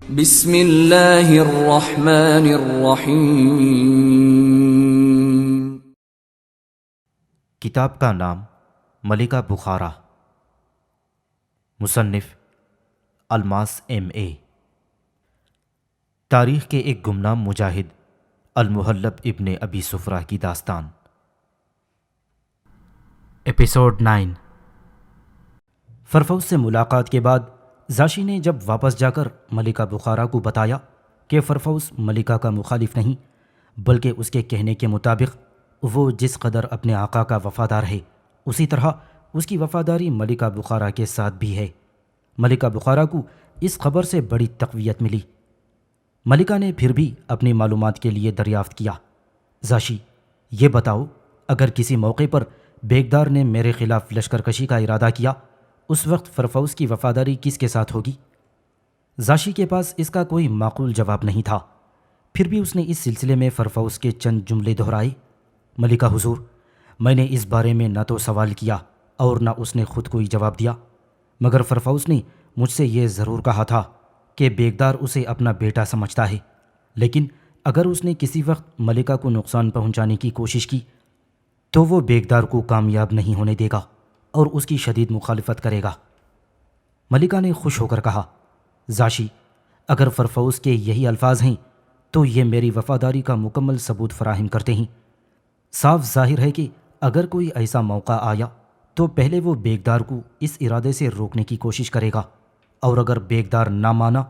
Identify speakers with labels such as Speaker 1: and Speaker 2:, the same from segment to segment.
Speaker 1: بسم اللہ الرحمن الرحیم۔
Speaker 2: کتاب کا نام ملکہ بخارا، مصنف الماس M.A۔ تاریخ کے ایک گمنام مجاہد المحلب ابن ابی سفرہ کی داستان۔ ایپیسوڈ 9۔ فرفوس سے ملاقات کے بعد زاشی نے جب واپس جا کر ملکہ بخارا کو بتایا کہ فرفوس ملکہ کا مخالف نہیں بلکہ اس کے کہنے کے مطابق وہ جس قدر اپنے آقا کا وفادار ہے اسی طرح اس کی وفاداری ملکہ بخارا کے ساتھ بھی ہے، ملکہ بخارا کو اس خبر سے بڑی تقویت ملی۔ ملکہ نے پھر بھی اپنی معلومات کے لیے دریافت کیا، زاشی یہ بتاؤ، اگر کسی موقع پر بیگدار نے میرے خلاف لشکر کشی کا ارادہ کیا اس وقت فرفوس کی وفاداری کس کے ساتھ ہوگی؟ زاشی کے پاس اس کا کوئی معقول جواب نہیں تھا، پھر بھی اس نے اس سلسلے میں فرفوس کے چند جملے دہرائے۔ ملکہ حضور، میں نے اس بارے میں نہ تو سوال کیا اور نہ اس نے خود کوئی جواب دیا، مگر فرفوس نے مجھ سے یہ ضرور کہا تھا کہ بیگدار اسے اپنا بیٹا سمجھتا ہے، لیکن اگر اس نے کسی وقت ملکہ کو نقصان پہنچانے کی کوشش کی تو وہ بیگدار کو کامیاب نہیں ہونے دے گا اور اس کی شدید مخالفت کرے گا۔ ملکہ نے خوش ہو کر کہا، زاشی اگر فرفوس کے یہی الفاظ ہیں تو یہ میری وفاداری کا مکمل ثبوت فراہم کرتے ہیں۔ صاف ظاہر ہے کہ اگر کوئی ایسا موقع آیا تو پہلے وہ بیگدار کو اس ارادے سے روکنے کی کوشش کرے گا، اور اگر بیگدار نہ مانا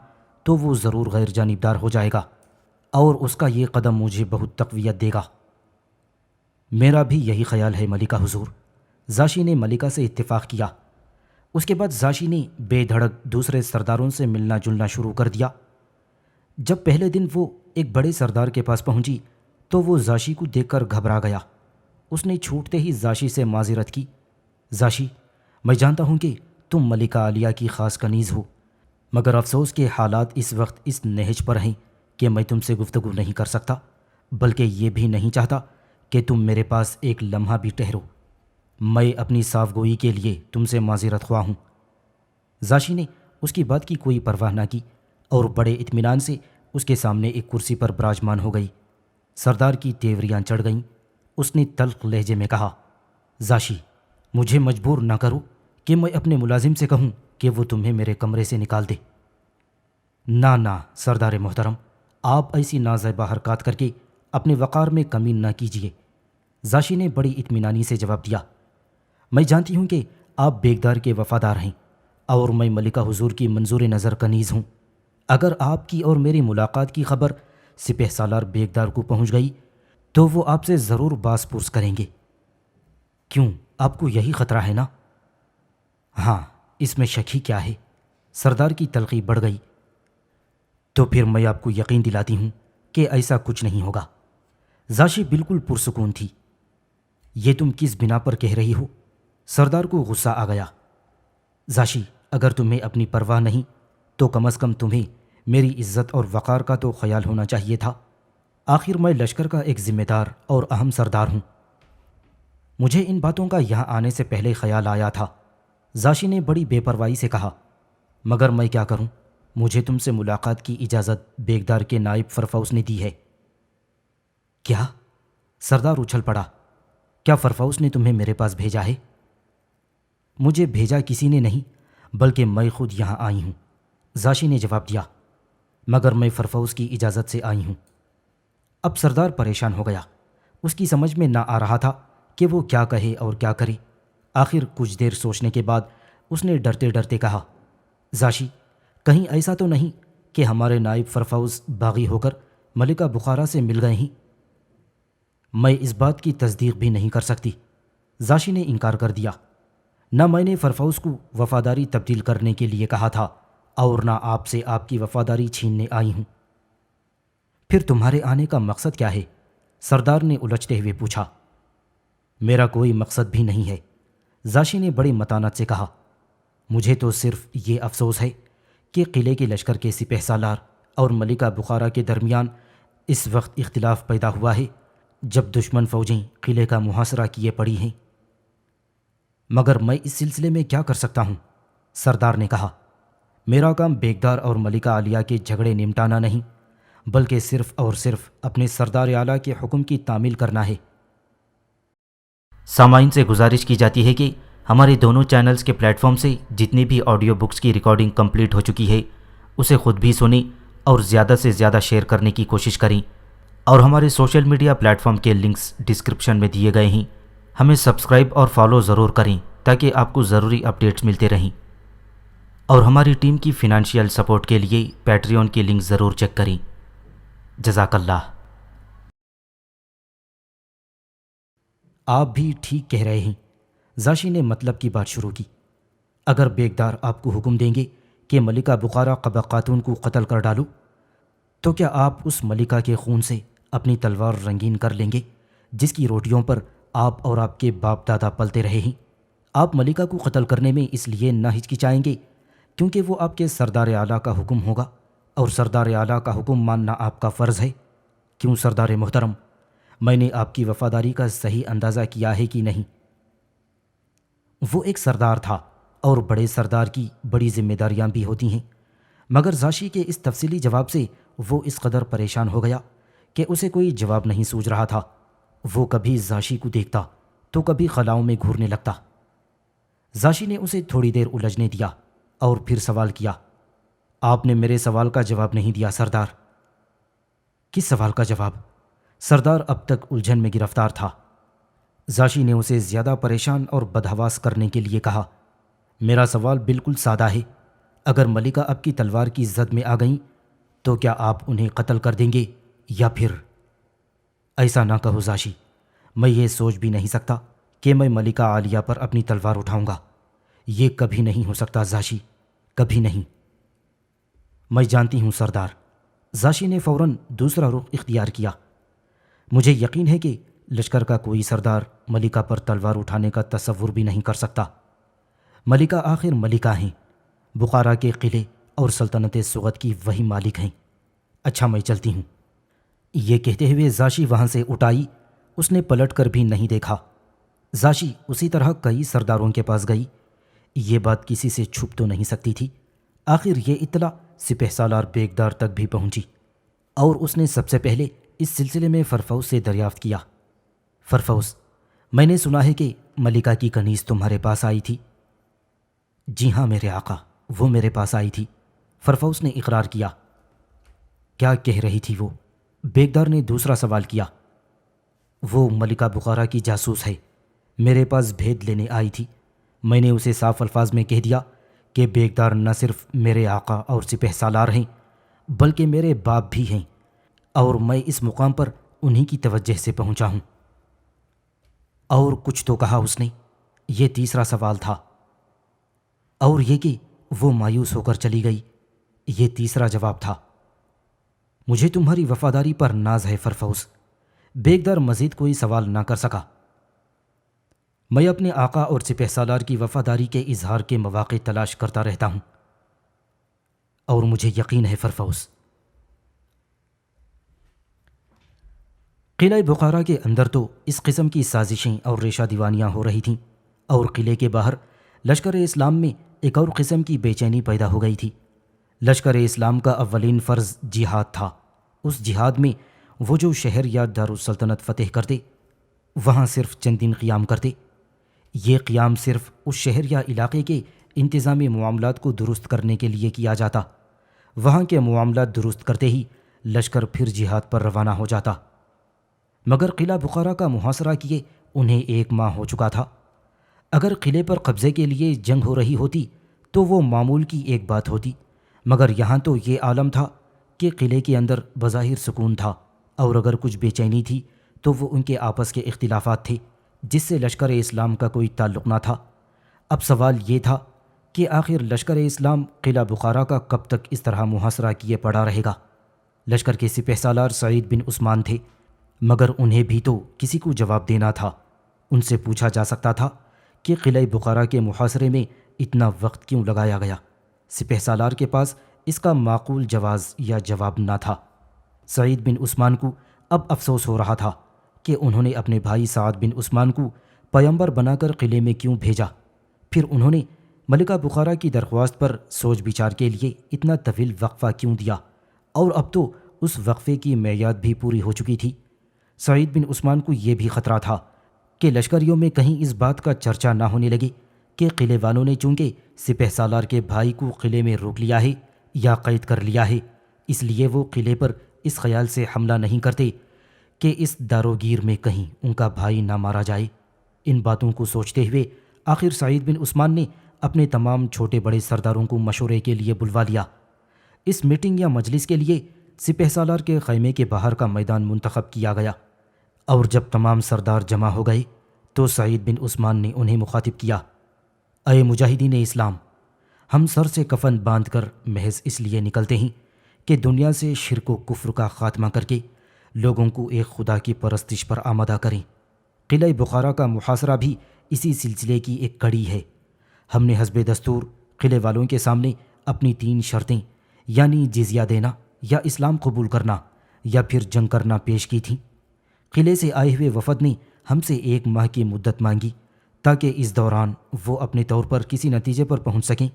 Speaker 2: تو وہ ضرور غیر جانبدار ہو جائے گا، اور اس کا یہ قدم مجھے بہت تقویت دے گا۔ میرا بھی یہی خیال ہے ملکہ حضور، زاشی نے ملکہ سے اتفاق کیا۔ اس کے بعد زاشی نے بے دھڑک دوسرے سرداروں سے ملنا جلنا شروع کر دیا۔ جب پہلے دن وہ ایک بڑے سردار کے پاس پہنچی تو وہ زاشی کو دیکھ کر گھبرا گیا۔ اس نے چھوٹتے ہی زاشی سے معذرت کی، زاشی میں جانتا ہوں کہ تم ملکہ عالیہ کی خاص کنیز ہو، مگر افسوس کہ حالات اس وقت اس نہج پر ہیں کہ میں تم سے گفتگو نہیں کر سکتا، بلکہ یہ بھی نہیں چاہتا کہ تم میرے پاس ایک لمحہ بھی ٹھہرو۔ میں اپنی صاف گوئی کے لیے تم سے معذرت خواہ ہوں۔ زاشی نے اس کی بات کی کوئی پرواہ نہ کی اور بڑے اطمینان سے اس کے سامنے ایک کرسی پر براجمان ہو گئی۔ سردار کی تیوریاں چڑھ گئیں۔ اس نے تلخ لہجے میں کہا، زاشی مجھے مجبور نہ کرو کہ میں اپنے ملازم سے کہوں کہ وہ تمہیں میرے کمرے سے نکال دے۔ نہ سردار محترم، آپ ایسی نازیبا حرکات کر کے اپنے وقار میں کمی نہ کیجیے۔ زاشی نے بڑی اطمینانی سے جواب دیا، میں جانتی ہوں کہ آپ بیگدار کے وفادار ہیں اور میں ملکہ حضور کی منظور نظر کنیز ہوں۔ اگر آپ کی اور میری ملاقات کی خبر سپہ سالار بیگدار کو پہنچ گئی تو وہ آپ سے ضرور باس پرس کریں گے۔ کیوں، آپ کو یہی خطرہ ہے نا؟ ہاں، اس میں شک ہی کیا ہے؟ سردار کی تلخی بڑھ گئی۔ تو پھر میں آپ کو یقین دلاتی ہوں کہ ایسا کچھ نہیں ہوگا۔ زاشی بالکل پرسکون تھی۔ یہ تم کس بنا پر کہہ رہی ہو؟ سردار کو غصہ آ گیا۔ زاشی اگر تمہیں اپنی پرواہ نہیں تو کم از کم تمہیں میری عزت اور وقار کا تو خیال ہونا چاہیے تھا۔ آخر میں لشکر کا ایک ذمہ دار اور اہم سردار ہوں۔ مجھے ان باتوں کا یہاں آنے سے پہلے خیال آیا تھا، زاشی نے بڑی بے پرواہی سے کہا، مگر میں کیا کروں، مجھے تم سے ملاقات کی اجازت بیگدار کے نائب فرفوس نے دی ہے۔ کیا؟ سردار اچھل پڑا، کیا فرفوس نے تمہیں میرے پاس بھیجا ہے؟ مجھے بھیجا کسی نے نہیں بلکہ میں خود یہاں آئی ہوں، زاشی نے جواب دیا، مگر میں فرفوس کی اجازت سے آئی ہوں۔ اب سردار پریشان ہو گیا، اس کی سمجھ میں نہ آ رہا تھا کہ وہ کیا کہے اور کیا کرے۔ آخر کچھ دیر سوچنے کے بعد اس نے ڈرتے ڈرتے کہا، زاشی کہیں ایسا تو نہیں کہ ہمارے نائب فرفوس باغی ہو کر ملکہ بخارا سے مل گئے ہیں؟ میں اس بات کی تصدیق بھی نہیں کر سکتی، زاشی نے انکار کر دیا۔ نہ میں نے فرفوس کو وفاداری تبدیل کرنے کے لیے کہا تھا اور نہ آپ سے آپ کی وفاداری چھیننے آئی ہوں۔ پھر تمہارے آنے کا مقصد کیا ہے؟ سردار نے الجھتے ہوئے پوچھا۔ میرا کوئی مقصد بھی نہیں ہے، زاشی نے بڑی متانت سے کہا، مجھے تو صرف یہ افسوس ہے کہ قلعے کے لشکر کے سپہ سالار اور ملکہ بخارا کے درمیان اس وقت اختلاف پیدا ہوا ہے جب دشمن فوجیں قلعے کا محاصرہ کیے پڑی ہیں۔ مگر میں اس سلسلے میں کیا کر سکتا ہوں؟ سردار نے کہا، میرا کام بیگدار اور ملکہ عالیہ کے جھگڑے نمٹانا نہیں بلکہ صرف اور صرف اپنے سردار اعلیٰ کے حکم کی تعمیل کرنا ہے۔ سامعین سے گزارش کی جاتی ہے کہ ہمارے دونوں چینلز کے پلیٹ فارم سے جتنی بھی آڈیو بکس کی ریکارڈنگ کمپلیٹ ہو چکی ہے اسے خود بھی سنیں اور زیادہ سے زیادہ شیئر کرنے کی کوشش کریں، اور ہمارے سوشل میڈیا پلیٹ فارم کے لنکس ڈسکرپشن میں دیے گئے ہیں، ہمیں سبسکرائب اور فالو ضرور کریں تاکہ آپ کو ضروری اپڈیٹس ملتے رہیں، اور ہماری ٹیم کی فنانشیل سپورٹ کے لیے پیٹریون کی لنک ضرور چیک کریں۔ جزاک اللہ۔ آپ بھی ٹھیک کہہ رہے ہیں، زاشی نے مطلب کی بات شروع کی۔ اگر بیگدار آپ کو حکم دیں گے کہ ملکہ بخارا قبا خاتون کو قتل کر ڈالو تو کیا آپ اس ملکہ کے خون سے اپنی تلوار رنگین کر لیں گے جس کی روٹیوں پر آپ اور آپ کے باپ دادا پلتے رہے ہیں؟ آپ ملکہ کو قتل کرنے میں اس لیے نہ ہچکچائیں گے کیونکہ وہ آپ کے سردار اعلیٰ کا حکم ہوگا، اور سردار اعلیٰ کا حکم ماننا آپ کا فرض ہے۔ کیوں سردار محترم، میں نے آپ کی وفاداری کا صحیح اندازہ کیا ہے کہ نہیں؟ وہ ایک سردار تھا اور بڑے سردار کی بڑی ذمہ داریاں بھی ہوتی ہیں، مگر زاشی کے اس تفصیلی جواب سے وہ اس قدر پریشان ہو گیا کہ اسے کوئی جواب نہیں سوجھ رہا تھا۔ وہ کبھی زاشی کو دیکھتا تو کبھی خلاؤں میں گھورنے لگتا۔ زاشی نے اسے تھوڑی دیر الجھنے دیا اور پھر سوال کیا، آپ نے میرے سوال کا جواب نہیں دیا سردار۔ کس سوال کا جواب؟ سردار اب تک الجھن میں گرفتار تھا۔ زاشی نے اسے زیادہ پریشان اور بدحواس کرنے کے لیے کہا، میرا سوال بالکل سادہ ہے، اگر ملکہ اب کی تلوار کی زد میں آ گئیں تو کیا آپ انہیں قتل کر دیں گے یا پھر؟ ایسا نہ کہو زاشی، میں یہ سوچ بھی نہیں سکتا کہ میں ملکہ عالیہ پر اپنی تلوار اٹھاؤں گا۔ یہ کبھی نہیں ہو سکتا زاشی، کبھی نہیں۔ میں جانتی ہوں سردار۔ زاشی نے فوراً دوسرا رخ اختیار کیا۔ مجھے یقین ہے کہ لشکر کا کوئی سردار ملکہ پر تلوار اٹھانے کا تصور بھی نہیں کر سکتا۔ ملکہ آخر ملکہ ہیں، بخارا کے قلعے اور سلطنت سغد کی وہی مالک ہیں۔ اچھا میں چلتی ہوں۔ یہ کہتے ہوئے زاشی وہاں سے اٹھ آئی۔ اس نے پلٹ کر بھی نہیں دیکھا۔ زاشی اسی طرح کئی سرداروں کے پاس گئی۔ یہ بات کسی سے چھپ تو نہیں سکتی تھی۔ آخر یہ اطلاع سپہ سالار بیگدار تک بھی پہنچی، اور اس نے سب سے پہلے اس سلسلے میں فرفوس سے دریافت کیا۔ فرفوس، میں نے سنا ہے کہ ملکہ کی کنیز تمہارے پاس آئی تھی۔ جی ہاں میرے آقا، وہ میرے پاس آئی تھی، فرفوس نے اقرار کیا۔ کیا کہہ رہی تھی وہ؟ بیگدار نے دوسرا سوال کیا۔ وہ ملکہ بخارا کی جاسوس ہے، میرے پاس بھید لینے آئی تھی۔ میں نے اسے صاف الفاظ میں کہہ دیا کہ بیگدار نہ صرف میرے آقا اور سپہ سالار ہیں بلکہ میرے باپ بھی ہیں، اور میں اس مقام پر انہی کی توجہ سے پہنچا ہوں۔ اور کچھ تو کہا اس نے، یہ تیسرا سوال تھا۔ اور یہ کہ وہ مایوس ہو کر چلی گئی، یہ تیسرا جواب تھا۔ مجھے تمہاری وفاداری پر ناز ہے فرفوس۔ بیگدار مزید کوئی سوال نہ کر سکا۔ میں اپنے آقا اور سپہ سالار کی وفاداری کے اظہار کے مواقع تلاش کرتا رہتا ہوں، اور مجھے یقین ہے فرفوس۔ قلعہ بخارا کے اندر تو اس قسم کی سازشیں اور ریشہ دیوانیاں ہو رہی تھیں، اور قلعے کے باہر لشکر اسلام میں ایک اور قسم کی بے چینی پیدا ہو گئی تھی۔ لشکر اسلام کا اولین فرض جہاد تھا۔ اس جہاد میں وہ جو شہر یا دارالسلطنت فتح کرتے، وہاں صرف چند دن قیام کرتے۔ یہ قیام صرف اس شہر یا علاقے کے انتظامی معاملات کو درست کرنے کے لیے کیا جاتا۔ وہاں کے معاملات درست کرتے ہی لشکر پھر جہاد پر روانہ ہو جاتا۔ مگر قلعہ بخارا کا محاصرہ کیے انہیں 1 ماہ ہو چکا تھا۔ اگر قلعے پر قبضے کے لیے جنگ ہو رہی ہوتی تو وہ معمول کی ایک بات ہوتی، مگر یہاں تو یہ عالم تھا کہ قلعے کے اندر بظاہر سکون تھا، اور اگر کچھ بے چینی تھی تو وہ ان کے آپس کے اختلافات تھے جس سے لشکر اسلام کا کوئی تعلق نہ تھا۔ اب سوال یہ تھا کہ آخر لشکر اسلام قلعہ بخارا کا کب تک اس طرح محاصرہ کیے پڑا رہے گا؟ لشکر کے سپہ سالار سعید بن عثمان تھے، مگر انہیں بھی تو کسی کو جواب دینا تھا۔ ان سے پوچھا جا سکتا تھا کہ قلعہ بخارا کے محاصرے میں اتنا وقت کیوں لگایا گیا؟ سپہ سالار کے پاس اس کا معقول جواز یا جواب نہ تھا۔ سعید بن عثمان کو اب افسوس ہو رہا تھا کہ انہوں نے اپنے بھائی سعد بن عثمان کو پیمبر بنا کر قلعے میں کیوں بھیجا۔ پھر انہوں نے ملکہ بخارا کی درخواست پر سوچ بچار کے لیے اتنا طویل وقفہ کیوں دیا؟ اور اب تو اس وقفے کی میعاد بھی پوری ہو چکی تھی۔ سعید بن عثمان کو یہ بھی خطرہ تھا کہ لشکریوں میں کہیں اس بات کا چرچا نہ ہونے لگے کہ قلعے والوں نے چونکہ سپہ سالار کے بھائی کو قلعے میں روک لیا ہے یا قید کر لیا ہے، اس لیے وہ قلعے پر اس خیال سے حملہ نہیں کرتے کہ اس داروگیر میں کہیں ان کا بھائی نہ مارا جائے۔ ان باتوں کو سوچتے ہوئے آخر سعید بن عثمان نے اپنے تمام چھوٹے بڑے سرداروں کو مشورے کے لیے بلوا لیا۔ اس میٹنگ یا مجلس کے لیے سپہ سالار کے خیمے کے باہر کا میدان منتخب کیا گیا، اور جب تمام سردار جمع ہو گئے تو سعید بن عثمان نے انہیں مخاطب کیا، اے مجاہدین اسلام، ہم سر سے کفن باندھ کر محض اس لیے نکلتے ہیں کہ دنیا سے شرک و کفر کا خاتمہ کر کے لوگوں کو ایک خدا کی پرستش پر آمادہ کریں۔ قلعہ بخارا کا محاصرہ بھی اسی سلسلے کی ایک کڑی ہے۔ ہم نے حسب دستور قلعے والوں کے سامنے اپنی 3 شرطیں یعنی جزیہ دینا یا اسلام قبول کرنا یا پھر جنگ کرنا پیش کی تھیں۔ قلعے سے آئے ہوئے وفد نے ہم سے 1 ماہ کی مدت مانگی تاکہ اس دوران وہ اپنے طور پر کسی نتیجے پر پہنچ سکیں۔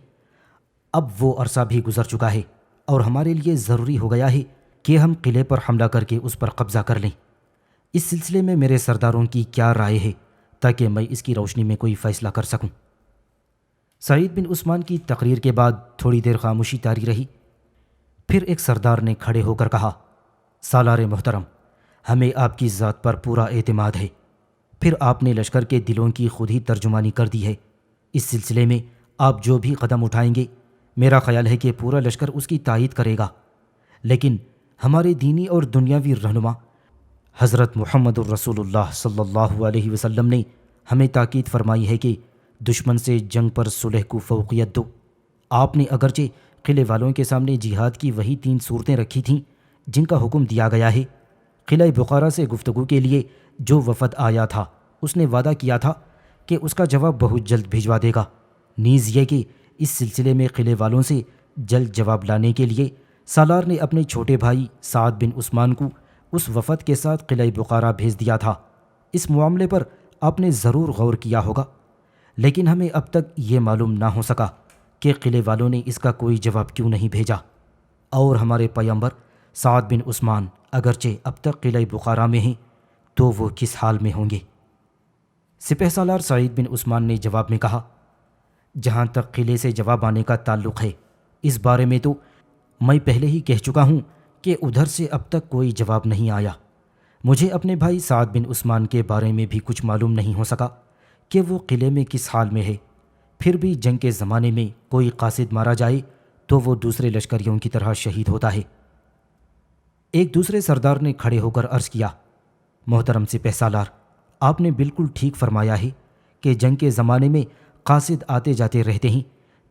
Speaker 2: اب وہ عرصہ بھی گزر چکا ہے اور ہمارے لیے ضروری ہو گیا ہے کہ ہم قلعے پر حملہ کر کے اس پر قبضہ کر لیں۔ اس سلسلے میں میرے سرداروں کی کیا رائے ہے تاکہ میں اس کی روشنی میں کوئی فیصلہ کر سکوں؟ سعید بن عثمان کی تقریر کے بعد تھوڑی دیر خاموشی طاری رہی۔ پھر ایک سردار نے کھڑے ہو کر کہا، سالار محترم، ہمیں آپ کی ذات پر پورا اعتماد ہے۔ پھر آپ نے لشکر کے دلوں کی خود ہی ترجمانی کر دی ہے۔ اس سلسلے میں آپ جو بھی قدم اٹھائیں گے میرا خیال ہے کہ پورا لشکر اس کی تائید کرے گا، لیکن ہمارے دینی اور دنیاوی رہنما حضرت محمد الرسول اللہ صلی اللہ علیہ وسلم نے ہمیں تاکید فرمائی ہے کہ دشمن سے جنگ پر صلح کو فوقیت دو۔ آپ نے اگرچہ قلعے والوں کے سامنے جہاد کی وہی 3 صورتیں رکھی تھیں جن کا حکم دیا گیا ہے۔ قلعہ بخارا سے گفتگو کے لیے جو وفد آیا تھا اس نے وعدہ کیا تھا کہ اس کا جواب بہت جلد بھجوا دے گا، نیز یہ کہ اس سلسلے میں قلعے والوں سے جلد جواب لانے کے لیے سالار نے اپنے چھوٹے بھائی سعد بن عثمان کو اس وفد کے ساتھ قلعہ بخارا بھیج دیا تھا۔ اس معاملے پر آپ نے ضرور غور کیا ہوگا، لیکن ہمیں اب تک یہ معلوم نہ ہو سکا کہ قلعے والوں نے اس کا کوئی جواب کیوں نہیں بھیجا، اور ہمارے پیغمبر سعد بن عثمان اگرچہ اب تک قلعہ بخارا میں ہیں تو وہ کس حال میں ہوں گے؟ سپہ سالار سعید بن عثمان نے جواب میں کہا، جہاں تک قلعے سے جواب آنے کا تعلق ہے اس بارے میں تو میں پہلے ہی کہہ چکا ہوں کہ ادھر سے اب تک کوئی جواب نہیں آیا۔ مجھے اپنے بھائی سعد بن عثمان کے بارے میں بھی کچھ معلوم نہیں ہو سکا کہ وہ قلعے میں کس حال میں ہے۔ پھر بھی جنگ کے زمانے میں کوئی قاصد مارا جائے تو وہ دوسرے لشکریوں کی طرح شہید ہوتا ہے۔ ایک دوسرے سردار نے کھڑے ہو کر عرض کیا، محترم سپہ سالار، آپ نے بالکل ٹھیک فرمایا ہے کہ جنگ کے زمانے میں قاصد آتے جاتے رہتے ہیں،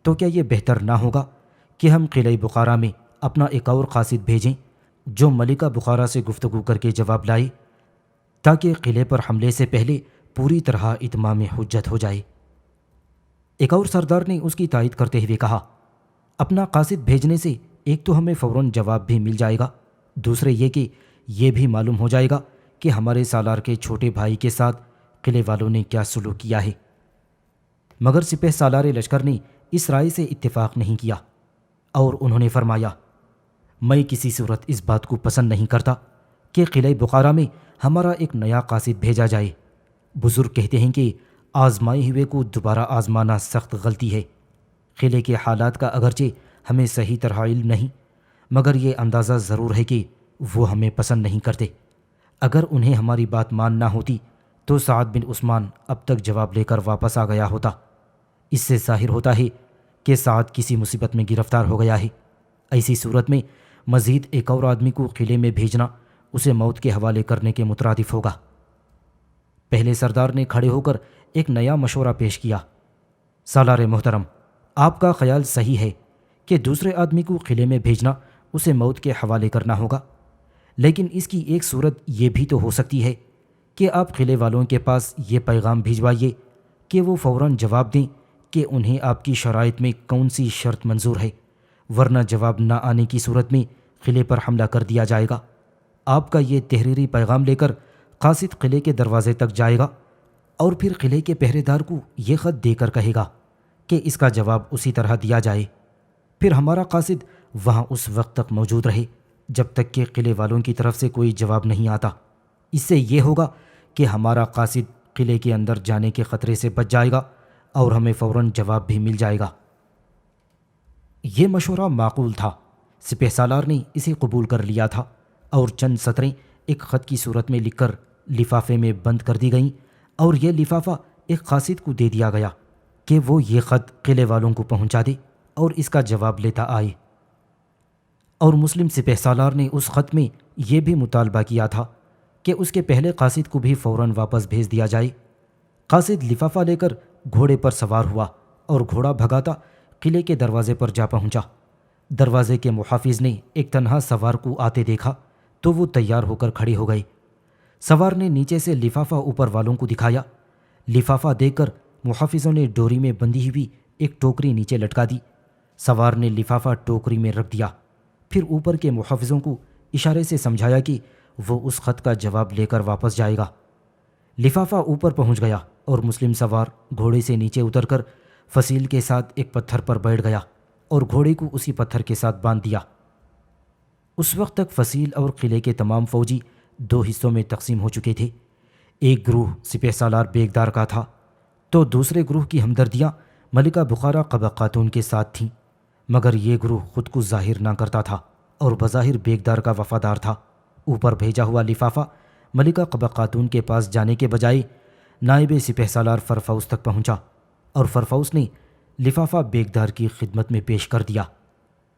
Speaker 2: تو کیا یہ بہتر نہ ہوگا کہ ہم قلعہ بخارا میں اپنا ایک اور قاصد بھیجیں جو ملکہ بخارا سے گفتگو کر کے جواب لائے، تاکہ قلعے پر حملے سے پہلے پوری طرح اتمام حجت ہو جائے؟ ایک اور سردار نے اس کی تائید کرتے ہوئے کہا، اپنا قاصد بھیجنے سے ایک تو ہمیں فوراً جواب بھی مل جائے گا، دوسرے یہ کہ یہ بھی معلوم ہو جائے گا کہ ہمارے سالار کے چھوٹے بھائی کے ساتھ قلعے والوں نے کیا سلوک کیا ہے۔ مگر سپہ سالار لشکر نے اس رائے سے اتفاق نہیں کیا، اور انہوں نے فرمایا، میں کسی صورت اس بات کو پسند نہیں کرتا کہ قلعہ بخارا میں ہمارا ایک نیا قاصد بھیجا جائے۔ بزرگ کہتے ہیں کہ آزمائے ہوئے کو دوبارہ آزمانا سخت غلطی ہے۔ قلعے کے حالات کا اگرچہ ہمیں صحیح طرح علم نہیں، مگر یہ اندازہ ضرور ہے کہ وہ ہمیں پسند نہیں کرتے۔ اگر انہیں ہماری بات ماننا ہوتی تو سعد بن عثمان اب تک جواب لے کر واپس آ گیا ہوتا۔ اس سے ظاہر ہوتا ہے کہ سعد کسی مصیبت میں گرفتار ہو گیا ہے۔ ایسی صورت میں مزید ایک اور آدمی کو قلعے میں بھیجنا اسے موت کے حوالے کرنے کے مترادف ہوگا۔ پہلے سردار نے کھڑے ہو کر ایک نیا مشورہ پیش کیا، سالار محترم، آپ کا خیال صحیح ہے کہ دوسرے آدمی کو قلعے میں بھیجنا اسے موت کے حوالے کرنا ہوگا، لیکن اس کی ایک صورت یہ بھی تو ہو سکتی ہے کہ آپ قلعے والوں کے پاس یہ پیغام بھیجوائیے کہ وہ فوراً جواب دیں کہ انہیں آپ کی شرائط میں کون سی شرط منظور ہے، ورنہ جواب نہ آنے کی صورت میں قلعے پر حملہ کر دیا جائے گا۔ آپ کا یہ تحریری پیغام لے کر قاصد قلعے کے دروازے تک جائے گا اور پھر قلعے کے پہرے دار کو یہ خط دے کر کہے گا کہ اس کا جواب اسی طرح دیا جائے۔ پھر ہمارا قاصد وہاں اس وقت تک موجود رہے جب تک کہ قلعے والوں کی طرف سے کوئی جواب نہیں آتا۔ اس سے یہ ہوگا کہ ہمارا قاصد قلعے کے اندر جانے کے خطرے سے بچ جائے گا اور ہمیں فوراً جواب بھی مل جائے گا۔ یہ مشورہ معقول تھا۔ سپہ سالار نے اسے قبول کر لیا تھا اور چند سطریں ایک خط کی صورت میں لکھ کر لفافے میں بند کر دی گئیں، اور یہ لفافہ ایک قاصد کو دے دیا گیا کہ وہ یہ خط قلعے والوں کو پہنچا دے اور اس کا جواب لیتا آئے۔ اور مسلم سپہ سالار نے اس خط میں یہ بھی مطالبہ کیا تھا کہ اس کے پہلے قاصد کو بھی فوراً واپس بھیج دیا جائے۔ قاصد لفافہ لے کر گھوڑے پر سوار ہوا اور گھوڑا بھگاتا قلعے کے دروازے پر جا پہنچا۔ دروازے کے محافظ نے ایک تنہا سوار کو آتے دیکھا تو وہ تیار ہو کر کھڑے ہو گئے۔ سوار نے نیچے سے لفافہ اوپر والوں کو دکھایا۔ لفافہ دیکھ کر محافظوں نے ڈوری میں بندھی ہوئی ایک ٹوکری نیچے لٹکا دی۔ سوار نے لفافہ ٹوکری میں رکھ دیا، پھر اوپر کے محافظوں کو اشارے سے سمجھایا کہ وہ اس خط کا جواب لے کر واپس جائے گا۔ لفافہ اوپر پہنچ گیا اور مسلم سوار گھوڑے سے نیچے اتر کر فصیل کے ساتھ ایک پتھر پر بیٹھ گیا اور گھوڑے کو اسی پتھر کے ساتھ باندھ دیا۔ اس وقت تک فصیل اور قلعے کے تمام فوجی دو حصوں میں تقسیم ہو چکے تھے۔ ایک گروہ سپہ سالار بیگدار کا تھا تو دوسرے گروہ کی ہمدردیاں ملکہ بخارا قبا خاتون کے ساتھ تھیں، مگر یہ گروہ خود کو ظاہر نہ کرتا تھا اور بظاہر بیگدار کا وفادار تھا۔ اوپر بھیجا ہوا لفافہ ملکہ قبا خاتون کے پاس جانے کے بجائے نائب سپہ سالار فرفوس تک پہنچا اور فرفوس نے لفافہ بیگدار کی خدمت میں پیش کر دیا۔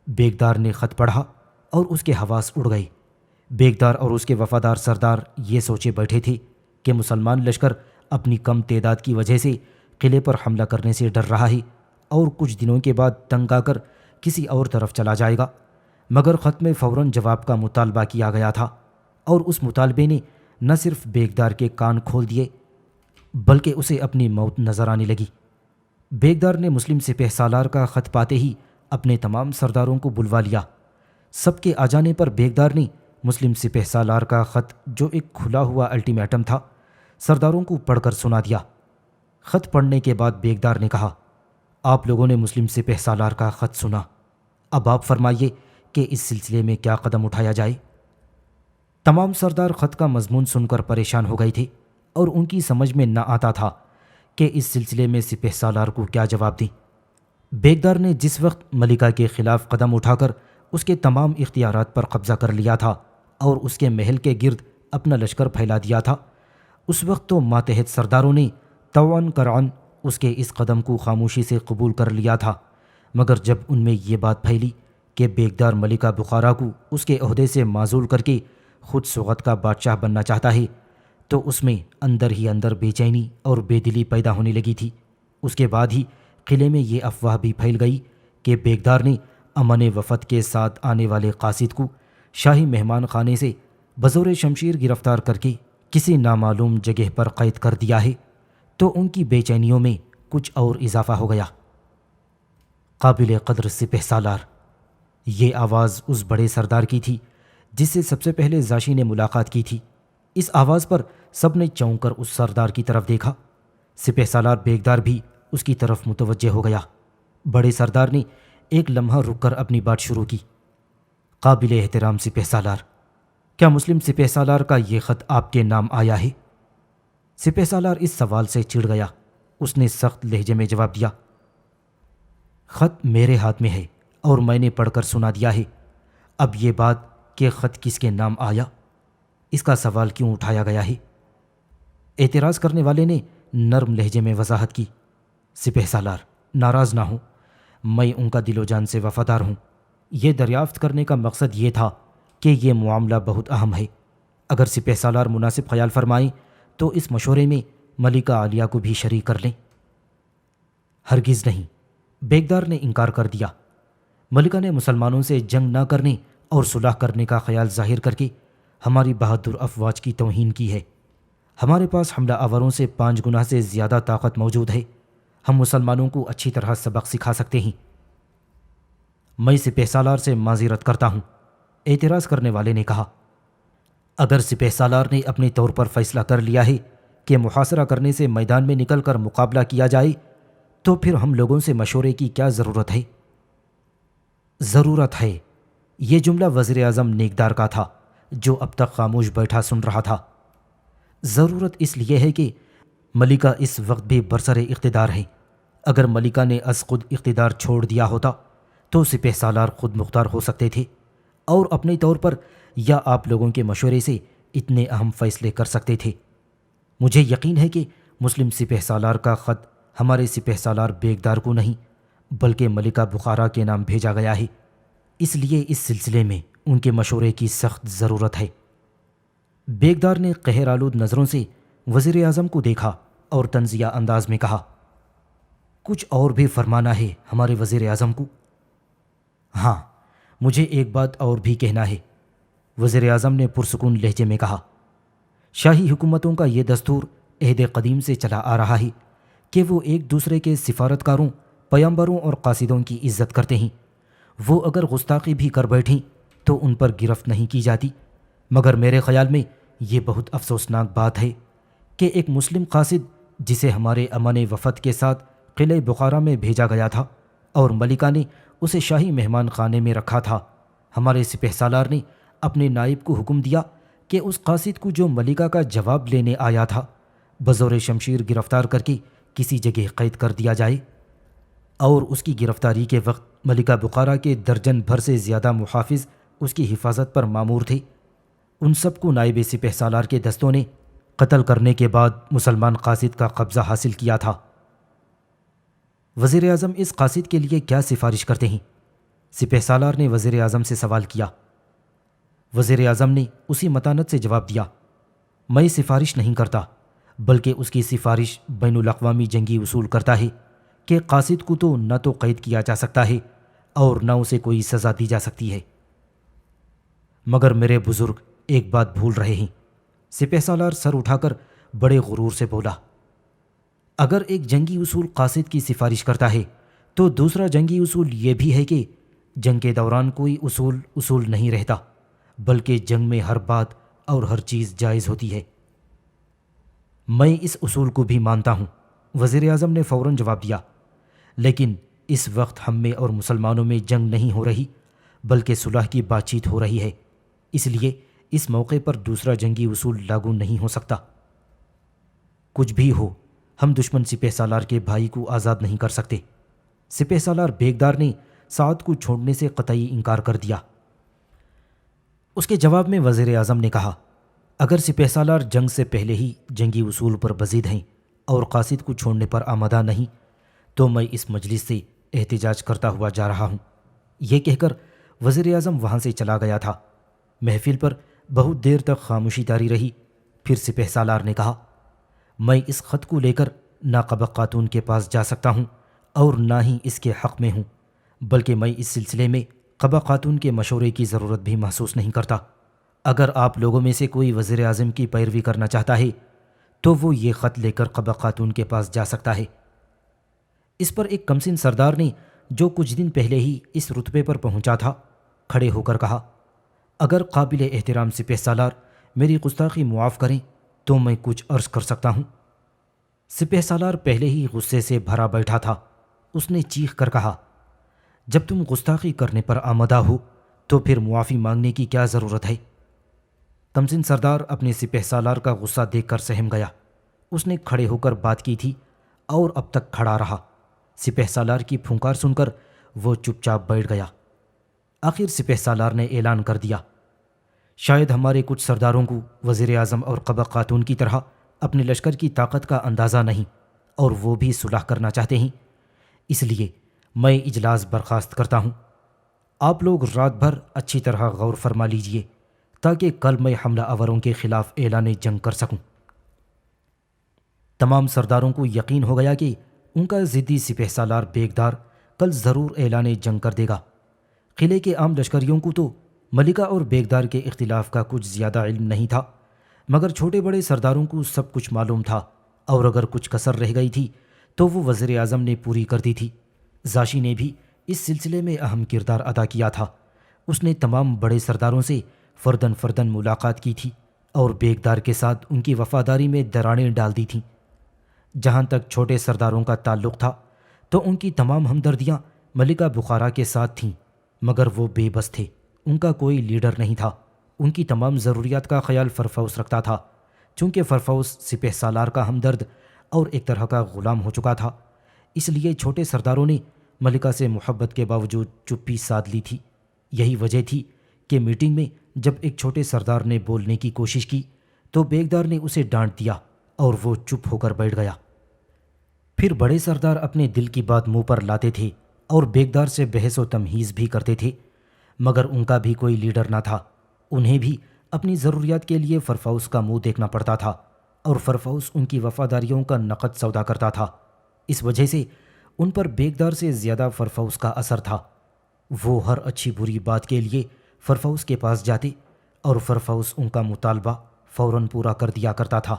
Speaker 2: بیگدار نے خط پڑھا اور اس کے حواس اڑ گئے۔ بیگدار اور اس کے وفادار سردار یہ سوچے بیٹھے تھے کہ مسلمان لشکر اپنی کم تعداد کی وجہ سے قلعے پر حملہ کرنے سے ڈر رہا ہے اور کچھ دنوں کے بعد تنگ آ کر کسی اور طرف چلا جائے گا، مگر خط میں فوراً جواب کا مطالبہ کیا گیا تھا اور اس مطالبے نے نہ صرف بیگدار کے کان کھول دیے بلکہ اسے اپنی موت نظر آنے لگی۔ بیگدار نے مسلم سپہ سالار کا خط پاتے ہی اپنے تمام سرداروں کو بلوا لیا۔ سب کے آ جانے پر بیگدار نے مسلم سپہ سالار کا خط، جو ایک کھلا ہوا الٹیمیٹم تھا، سرداروں کو پڑھ کر سنا دیا۔ خط پڑھنے کے بعد بیگدار نے کہا، آپ لوگوں نے مسلم سپہ سالار کا خط سنا، اب آپ فرمائیے کہ اس سلسلے میں کیا قدم اٹھایا جائے۔ تمام سردار خط کا مضمون سن کر پریشان ہو گئے تھے اور ان کی سمجھ میں نہ آتا تھا کہ اس سلسلے میں سپہ سالار کو کیا جواب دیں۔ بیگدار نے جس وقت ملکہ کے خلاف قدم اٹھا کر اس کے تمام اختیارات پر قبضہ کر لیا تھا اور اس کے محل کے گرد اپنا لشکر پھیلا دیا تھا، اس وقت تو ماتحت سرداروں نے طوعاً کرعاً اس کے اس قدم کو خاموشی سے قبول کر لیا تھا، مگر جب ان میں یہ بات پھیلی کہ بیگدار ملکہ بخارا کو اس کے عہدے سے معزول کر کے خود سغت کا بادشاہ بننا چاہتا ہے، تو اس میں اندر ہی اندر بے چینی اور بے دلی پیدا ہونے لگی تھی۔ اس کے بعد ہی قلعے میں یہ افواہ بھی پھیل گئی کہ بیگدار نے امن وفد کے ساتھ آنے والے قاصد کو شاہی مہمان خانے سے بزور شمشیر گرفتار کر کے کسی نامعلوم جگہ پر قید کر دیا ہے، تو ان کی بے چینیوں میں کچھ اور اضافہ ہو گیا۔ قابل قدر سپہ سالار، یہ آواز اس بڑے سردار کی تھی جس سے سب سے پہلے زاشی نے ملاقات کی تھی۔ اس آواز پر سب نے چونک کر اس سردار کی طرف دیکھا۔ سپہ سالار بیگدار بھی اس کی طرف متوجہ ہو گیا۔ بڑے سردار نے ایک لمحہ رک کر اپنی بات شروع کی۔ قابل احترام سپہ سالار، کیا مسلم سپہ سالار کا یہ خط آپ کے نام آیا ہے؟ سپہ سالار اس سوال سے چڑ گیا۔ اس نے سخت لہجے میں جواب دیا، خط میرے ہاتھ میں ہے اور میں نے پڑھ کر سنا دیا ہے۔ اب یہ بات کہ خط کس کے نام آیا، اس کا سوال کیوں اٹھایا گیا ہے؟ اعتراض کرنے والے نے نرم لہجے میں وضاحت کی، سپہ سالار ناراض نہ ہوں، میں ان کا دل و جان سے وفادار ہوں۔ یہ دریافت کرنے کا مقصد یہ تھا کہ یہ معاملہ بہت اہم ہے، اگر سپہ سالار مناسب خیال فرمائیں تو اس مشورے میں ملکہ عالیہ کو بھی شریک کر لیں۔ ہرگز نہیں، بیگدار نے انکار کر دیا۔ ملکہ نے مسلمانوں سے جنگ نہ کرنے اور صلح کرنے کا خیال ظاہر کر کے ہماری بہادر افواج کی توہین کی ہے۔ ہمارے پاس حملہ آوروں سے 5 گنا سے زیادہ طاقت موجود ہے، ہم مسلمانوں کو اچھی طرح سبق سکھا سکتے ہیں۔ میں سپہ سالار سے معذرت کرتا ہوں، اعتراض کرنے والے نے کہا۔ اگر سپہ سالار نے اپنے طور پر فیصلہ کر لیا ہے کہ محاصرہ کرنے سے میدان میں نکل کر مقابلہ کیا جائے تو پھر ہم لوگوں سے مشورے کی کیا ضرورت ہے؟ ضرورت ہے، یہ جملہ وزیر اعظم نیکدار کا تھا جو اب تک خاموش بیٹھا سن رہا تھا۔ ضرورت اس لیے ہے کہ ملکہ اس وقت بھی برسر اقتدار ہے۔ اگر ملکہ نے از خود اقتدار چھوڑ دیا ہوتا تو سپہ سالار خود مختار ہو سکتے تھے اور اپنے طور پر یا آپ لوگوں کے مشورے سے اتنے اہم فیصلے کر سکتے تھے۔ مجھے یقین ہے کہ مسلم سپہ سالار کا خط ہمارے سپہ سالار بیگدار کو نہیں بلکہ ملکہ بخارا کے نام بھیجا گیا ہے، اس لیے اس سلسلے میں ان کے مشورے کی سخت ضرورت ہے۔ بیگدار نے قہر آلود نظروں سے وزیر اعظم کو دیکھا اور طنزیہ انداز میں کہا، کچھ اور بھی فرمانا ہے ہمارے وزیر اعظم کو؟ ہاں، مجھے ایک بات اور بھی کہنا ہے، وزیر اعظم نے پرسکون لہجے میں کہا۔ شاہی حکومتوں کا یہ دستور عہد قدیم سے چلا آ رہا ہے کہ وہ ایک دوسرے کے سفارتکاروں، پیامبروں اور قاصدوں کی عزت کرتے ہیں۔ وہ اگر گستاخی بھی کر بیٹھیں تو ان پر گرفت نہیں کی جاتی، مگر میرے خیال میں یہ بہت افسوسناک بات ہے کہ ایک مسلم قاصد جسے ہمارے امان وفد کے ساتھ قلعہ بخارا میں بھیجا گیا تھا اور ملکہ نے اسے شاہی مہمان خانے میں رکھا تھا، ہمارے سپہ سالار نے اپنے نائب کو حکم دیا کہ اس قاصد کو جو ملکہ کا جواب لینے آیا تھا بزور شمشیر گرفتار کر کے کسی جگہ قید کر دیا جائے، اور اس کی گرفتاری کے وقت ملکہ بخارا کے درجن بھر سے زیادہ محافظ اس کی حفاظت پر مامور تھے۔ ان سب کو نائب سپہ سالار کے دستوں نے قتل کرنے کے بعد مسلمان قاصد کا قبضہ حاصل کیا تھا۔ وزیر اعظم اس قاصد کے لیے کیا سفارش کرتے ہیں؟ سپہ سالار نے وزیر اعظم سے سوال کیا۔ وزیر اعظم نے اسی متانت سے جواب دیا، میں سفارش نہیں کرتا بلکہ اس کی سفارش بین الاقوامی جنگی اصول کرتا ہے کہ قاصد کو تو نہ تو قید کیا جا سکتا ہے اور نہ اسے کوئی سزا دی جا سکتی ہے۔ مگر میرے بزرگ ایک بات بھول رہے ہیں، سپہ سالار سر اٹھا کر بڑے غرور سے بولا، اگر ایک جنگی اصول قاصد کی سفارش کرتا ہے تو دوسرا جنگی اصول یہ بھی ہے کہ جنگ کے دوران کوئی اصول نہیں رہتا بلکہ جنگ میں ہر بات اور ہر چیز جائز ہوتی ہے۔ میں اس اصول کو بھی مانتا ہوں، وزیر اعظم نے فوراً جواب دیا، لیکن اس وقت ہم میں اور مسلمانوں میں جنگ نہیں ہو رہی بلکہ صلح کی بات چیت ہو رہی ہے، اس لیے اس موقع پر دوسرا جنگی اصول لاگو نہیں ہو سکتا۔ کچھ بھی ہو، ہم دشمن سپہ سالار کے بھائی کو آزاد نہیں کر سکتے۔ سپہ سالار بیگدار نے سعد کو چھوڑنے سے قطعی انکار کر دیا۔ اس کے جواب میں وزیر اعظم نے کہا، اگر سپہ سالار جنگ سے پہلے ہی جنگی اصول پر بزید ہیں اور قاصد کو چھوڑنے پر آمادہ نہیں تو میں اس مجلس سے احتجاج کرتا ہوا جا رہا ہوں۔ یہ کہہ کر وزیر اعظم وہاں سے چلا گیا تھا۔ محفل پر بہت دیر تک خاموشی طاری رہی، پھر سپہ سالار نے کہا، میں اس خط کو لے کر نہ قبہ خاتون کے پاس جا سکتا ہوں اور نہ ہی اس کے حق میں ہوں، بلکہ میں اس سلسلے میں قبہ خاتون کے مشورے کی ضرورت بھی محسوس نہیں کرتا۔ اگر آپ لوگوں میں سے کوئی وزیر اعظم کی پیروی کرنا چاہتا ہے تو وہ یہ خط لے کر قبہ خاتون کے پاس جا سکتا ہے۔ اس پر ایک کمسن سردار نے جو کچھ دن پہلے ہی اس رتبے پر پہنچا تھا کھڑے ہو کر کہا، اگر قابل احترام سپہ سالار میری گستاخی معاف کریں تو میں کچھ عرض کر سکتا ہوں۔ سپہ سالار پہلے ہی غصے سے بھرا بیٹھا تھا، اس نے چیخ کر کہا، جب تم گستاخی کرنے پر آمادہ ہو تو پھر معافی مانگنے کی کیا ضرورت ہے؟ کمسن سردار اپنے سپہ سالار کا غصہ دیکھ کر سہم گیا، اس نے کھڑے ہو کر بات کی تھی اور اب تک کھڑا رہا۔ سپہ سالار کی پھونکار سن کر وہ چپ چاپ بیٹھ گیا۔ آخر سپہ سالار نے اعلان کر دیا، شاید ہمارے کچھ سرداروں کو وزیر اعظم اور قبہ خاتون کی طرح اپنے لشکر کی طاقت کا اندازہ نہیں اور وہ بھی صلح کرنا چاہتے ہیں، اس لیے میں اجلاس برخاست کرتا ہوں۔ آپ لوگ رات بھر اچھی طرح غور فرما لیجئے تاکہ کل میں حملہ آوروں کے خلاف اعلان جنگ کر سکوں۔ تمام سرداروں کو یقین ہو گیا کہ ان کا ضدی سپہ سالار بیگدار کل ضرور اعلان جنگ کر دے گا۔ قلعے کے عام لشکریوں کو تو ملکہ اور بیگدار کے اختلاف کا کچھ زیادہ علم نہیں تھا، مگر چھوٹے بڑے سرداروں کو سب کچھ معلوم تھا، اور اگر کچھ کسر رہ گئی تھی تو وہ وزیر اعظم نے پوری کر دی تھی۔ زاشی نے بھی اس سلسلے میں اہم کردار ادا کیا تھا۔ اس نے تمام بڑے سرداروں سے فردن فردن ملاقات کی تھی اور بیگدار کے ساتھ ان کی وفاداری میں دراڑیں ڈال دی تھیں۔ جہاں تک چھوٹے سرداروں کا تعلق تھا تو ان کی تمام ہمدردیاں ملکہ بخارا کے ساتھ تھیں، مگر وہ بے بس تھے، ان کا کوئی لیڈر نہیں تھا۔ ان کی تمام ضروریات کا خیال فرفوس رکھتا تھا۔ چونکہ فرفوس سپہ سالار کا ہمدرد اور ایک طرح کا غلام ہو چکا تھا، اس لیے چھوٹے سرداروں نے ملکہ سے محبت کے باوجود چپی سادھ لی تھی۔ یہی وجہ تھی کہ میٹنگ میں جب ایک چھوٹے سردار نے بولنے کی کوشش کی تو بیگدار نے اسے ڈانٹ دیا اور وہ چپ ہو کر بیٹھ گیا۔ پھر بڑے سردار اپنے دل کی بات منہ پر لاتے تھے اور بیگدار سے بحث و تمہیز بھی کرتے تھے، مگر ان کا بھی کوئی لیڈر نہ تھا۔ انہیں بھی اپنی ضروریات کے لیے فرفوس کا منہ دیکھنا پڑتا تھا اور فرفوس ان کی وفاداریوں کا نقد سودا کرتا تھا۔ اس وجہ سے ان پر بیگدار سے زیادہ فرفوس کا اثر تھا۔ وہ ہر اچھی بری بات کے لیے فرفوس کے پاس جاتے اور فرفوس ان کا مطالبہ فوراً پورا کر دیا کرتا تھا۔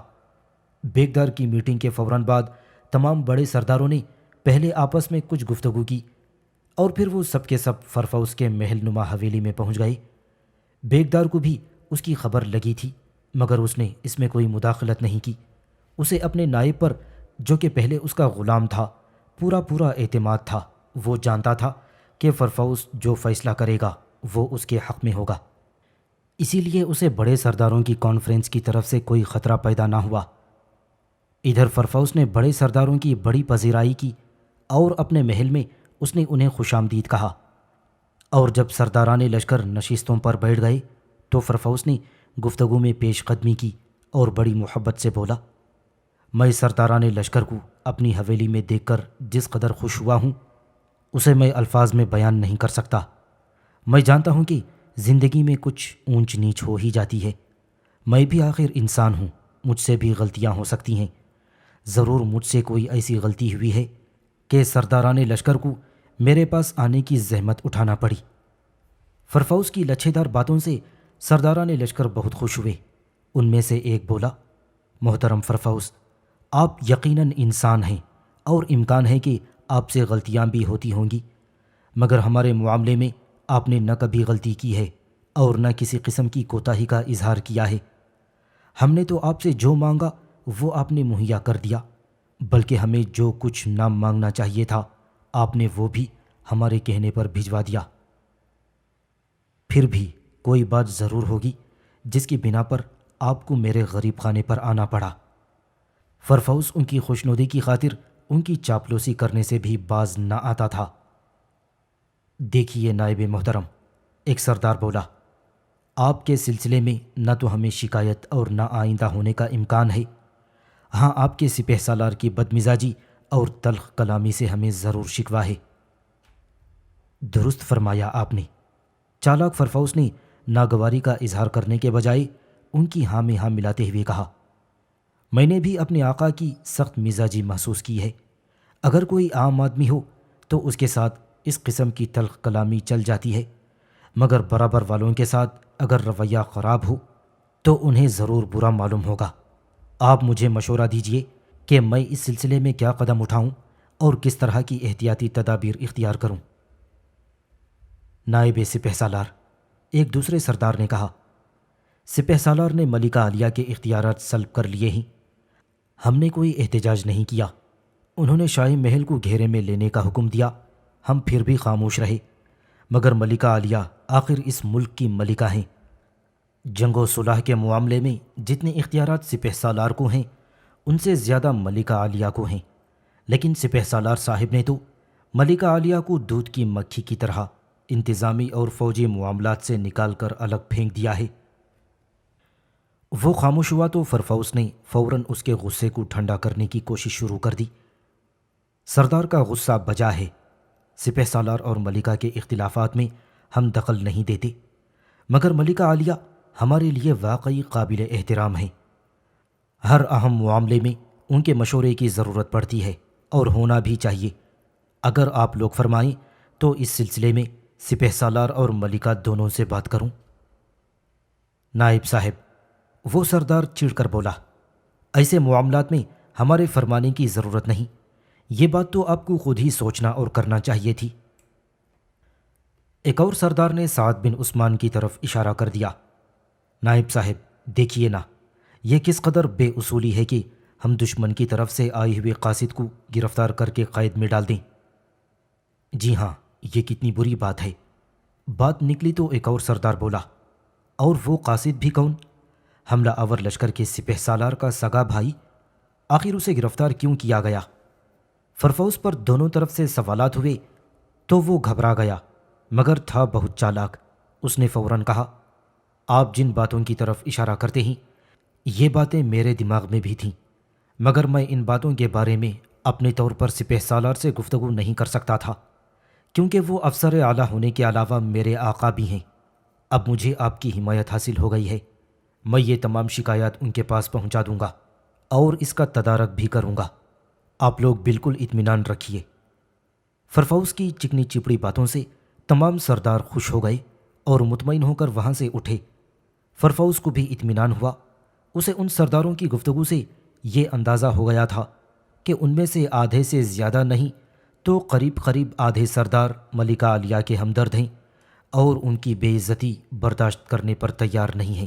Speaker 2: بیگدار کی میٹنگ کے فوراً بعد تمام بڑے سرداروں نے پہلے آپس میں کچھ گفتگو کی اور پھر وہ سب کے سب فرفوس کے محل نما حویلی میں پہنچ گئے۔ بیگدار کو بھی اس کی خبر لگی تھی، مگر اس نے اس میں کوئی مداخلت نہیں کی۔ اسے اپنے نائب پر، جو کہ پہلے اس کا غلام تھا، پورا اعتماد تھا۔ وہ جانتا تھا کہ فرفوس جو فیصلہ کرے گا وہ اس کے حق میں ہوگا، اسی لیے اسے بڑے سرداروں کی کانفرنس کی طرف سے کوئی خطرہ پیدا نہ ہوا۔ ادھر فرفوس نے بڑے سرداروں کی بڑی پذیرائی کی اور اپنے محل میں اس نے انہیں خوش آمدید کہا، اور جب سرداران لشکر نشستوں پر بیٹھ گئے تو فرفوس نے گفتگو میں پیش قدمی کی اور بڑی محبت سے بولا، میں سرداران لشکر کو اپنی حویلی میں دیکھ کر جس قدر خوش ہوا ہوں اسے میں الفاظ میں بیان نہیں کر سکتا۔ میں جانتا ہوں کہ زندگی میں کچھ اونچ نیچ ہو ہی جاتی ہے، میں بھی آخر انسان ہوں، مجھ سے بھی غلطیاں ہو سکتی ہیں۔ ضرور مجھ سے کوئی ایسی غلطی ہوئی ہے کہ سرداران لشکر کو میرے پاس آنے کی زحمت اٹھانا پڑی۔ فرفوس کی لچھے دار باتوں سے سرداران لشکر بہت خوش ہوئے۔ ان میں سے ایک بولا، محترم فرفوس، آپ یقیناً انسان ہیں اور امکان ہے کہ آپ سے غلطیاں بھی ہوتی ہوں گی، مگر ہمارے معاملے میں آپ نے نہ کبھی غلطی کی ہے اور نہ کسی قسم کی کوتاہی کا اظہار کیا ہے۔ ہم نے تو آپ سے جو مانگا وہ آپ نے مہیا کر دیا، بلکہ ہمیں جو کچھ نہ مانگنا چاہیے تھا آپ نے وہ بھی ہمارے کہنے پر بھجوا دیا۔ پھر بھی کوئی بات ضرور ہوگی جس کی بنا پر آپ کو میرے غریب خانے پر آنا پڑا۔ فرفوس ان کی خوشنودی کی خاطر ان کی چاپلوسی کرنے سے بھی باز نہ آتا تھا۔ دیکھیے نائب محترم، ایک سردار بولا، آپ کے سلسلے میں نہ تو ہمیں شکایت اور نہ آئندہ ہونے کا امکان ہے، ہاں آپ کے سپہ سالار کی بدمزاجی اور تلخ کلامی سے ہمیں ضرور شکوہ ہے۔ درست فرمایا آپ نے۔ چالاک فرفوس نے ناگواری کا اظہار کرنے کے بجائے ان کی ہاں میں ہاں ملاتے ہوئے کہا، میں نے بھی اپنے آقا کی سخت مزاجی محسوس کی ہے۔ اگر کوئی عام آدمی ہو تو اس کے ساتھ اس قسم کی تلخ کلامی چل جاتی ہے، مگر برابر والوں کے ساتھ اگر رویہ خراب ہو تو انہیں ضرور برا معلوم ہوگا۔ آپ مجھے مشورہ دیجئے کہ میں اس سلسلے میں کیا قدم اٹھاؤں اور کس طرح کی احتیاطی تدابیر اختیار کروں۔ نائب سپہ سالار، ایک دوسرے سردار نے کہا، سپہ سالار نے ملکہ عالیہ کے اختیارات سلب کر لیے ہیں، ہم نے کوئی احتجاج نہیں کیا۔ انہوں نے شاہی محل کو گھیرے میں لینے کا حکم دیا، ہم پھر بھی خاموش رہے، مگر ملکہ عالیہ آخر اس ملک کی ملکہ ہیں۔ جنگ و صلح کے معاملے میں جتنے اختیارات سپہ سالار کو ہیں ان سے زیادہ ملکہ عالیہ کو ہیں، لیکن سپہ سالار صاحب نے تو ملکہ عالیہ کو دودھ کی مکھی کی طرح انتظامی اور فوجی معاملات سے نکال کر الگ پھینک دیا ہے۔ وہ خاموش ہوا تو فرفوس نے فوراً اس کے غصے کو ٹھنڈا کرنے کی کوشش شروع کر دی۔ سردار کا غصہ بجا ہے، سپہ سالار اور ملکہ کے اختلافات میں ہم دخل نہیں دیتے، مگر ملکہ عالیہ ہمارے لیے واقعی قابل احترام ہیں۔ ہر اہم معاملے میں ان کے مشورے کی ضرورت پڑتی ہے اور ہونا بھی چاہیے۔ اگر آپ لوگ فرمائیں تو اس سلسلے میں سپہ سالار اور ملکہ دونوں سے بات کروں۔ نائب صاحب، وہ سردار چڑ کر بولا، ایسے معاملات میں ہمارے فرمانے کی ضرورت نہیں، یہ بات تو آپ کو خود ہی سوچنا اور کرنا چاہیے تھی۔ ایک اور سردار نے سعد بن عثمان کی طرف اشارہ کر دیا، نائب صاحب دیکھیے نا، یہ کس قدر بے اصولی ہے کہ ہم دشمن کی طرف سے آئے ہوئے قاصد کو گرفتار کر کے قید میں ڈال دیں۔ جی ہاں، یہ کتنی بری بات ہے۔ بات نکلی تو ایک اور سردار بولا، اور وہ قاصد بھی کون؟ حملہ آور لشکر کے سپہ سالار کا سگا بھائی، آخر اسے گرفتار کیوں کیا گیا؟ فرفوس پر دونوں طرف سے سوالات ہوئے تو وہ گھبرا گیا، مگر تھا بہت چالاک۔ اس نے فوراً کہا، آپ جن باتوں کی طرف اشارہ کرتے ہیں یہ باتیں میرے دماغ میں بھی تھیں، مگر میں ان باتوں کے بارے میں اپنے طور پر سپہ سالار سے گفتگو نہیں کر سکتا تھا، کیونکہ وہ افسر اعلیٰ ہونے کے علاوہ میرے آقا بھی ہیں۔ اب مجھے آپ کی حمایت حاصل ہو گئی ہے، میں یہ تمام شکایات ان کے پاس پہنچا دوں گا اور اس کا تدارک بھی کروں گا۔ آپ لوگ بالکل اطمینان رکھیے۔ فرفوس کی چکنی چپڑی باتوں سے تمام سردار خوش ہو گئے اور مطمئن ہو کر وہاں سے اٹھے۔ فرفوس کو بھی اطمینان ہوا۔ اسے ان سرداروں کی گفتگو سے یہ اندازہ ہو گیا تھا کہ ان میں سے آدھے سے زیادہ نہیں تو قریب قریب آدھے سردار ملکہ عالیہ کے ہمدرد ہیں اور ان کی بے عزتی برداشت کرنے پر تیار نہیں ہیں۔